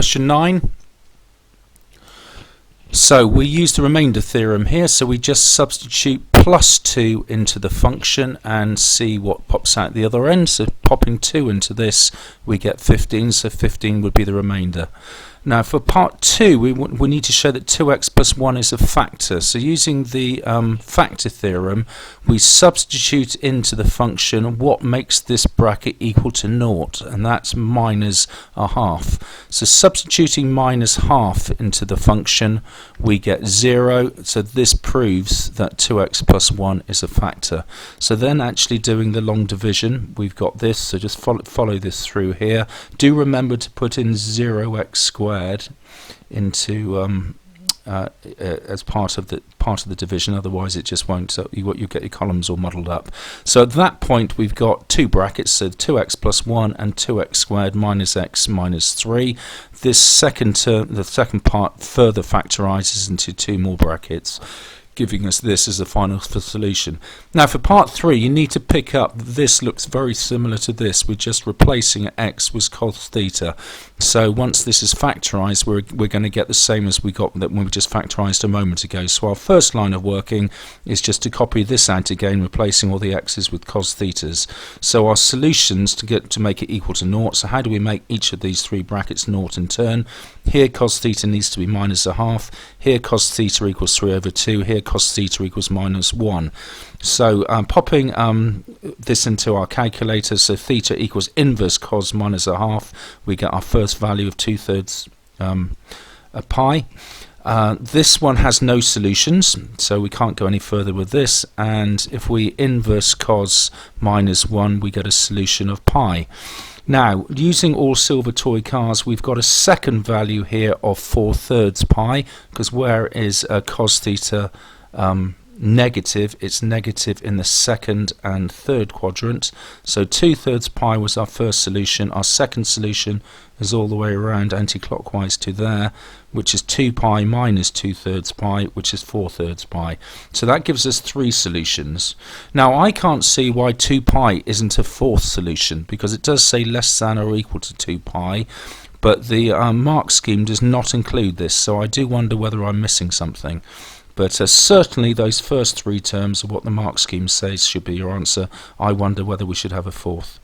Question 9. So we use the remainder theorem here, so we just substitute plus 2 into the function and see what pops out the other end. So popping 2 into this, we get 15, so 15 would be the remainder. Now for part 2, we need to show that 2x plus 1 is a factor. So using the factor theorem, we substitute into the function what makes this bracket equal to 0, and that's minus a half. So substituting minus half into the function, we get 0. So this proves that 2x plus 1 is a factor. So then actually doing the long division, we've got this, so just follow this through here. Do remember to put in 0x squared into as part of the division, otherwise it just won't. You get your columns all muddled up. So at that point we've got two brackets, so 2x plus 1 and 2x squared minus x minus 3. This second term, the second part, further factorizes into two more brackets, giving us this as a final solution. Now for part 3, you need to pick up this looks very similar to this. We're just replacing x with cos theta. So once this is factorized, we're going to get the same as we got when we just factorized a moment ago. So our first line of working is just to copy this out again, replacing all the x's with cos thetas. So our solutions to make it equal to 0. So how do we make each of these three brackets 0 in turn? Here cos theta needs to be minus a half. Here cos theta equals 3 over 2. Here cos theta equals minus 1. So popping this into our calculator, so theta equals inverse cos minus a half, we get our first value of 2/3 pi. This one has no solutions, so we can't go any further with this, and if we inverse cos minus 1, we get a solution of pi. Now, using all silver toy cars, we've got a second value here of 4/3 pi, because where is cos theta negative, it's negative in the second and third quadrant. So 2/3 pi was our first solution. Our second solution is all the way around anti-clockwise to there, which is 2 pi minus 2/3 pi, which is 4/3 pi. So that gives us three solutions. Now I can't see why 2 pi isn't a fourth solution, because it does say less than or equal to 2 pi, but the mark scheme does not include this, so I do wonder whether I'm missing something. But certainly those first three terms of what the mark scheme says should be your answer. I wonder whether we should have a fourth.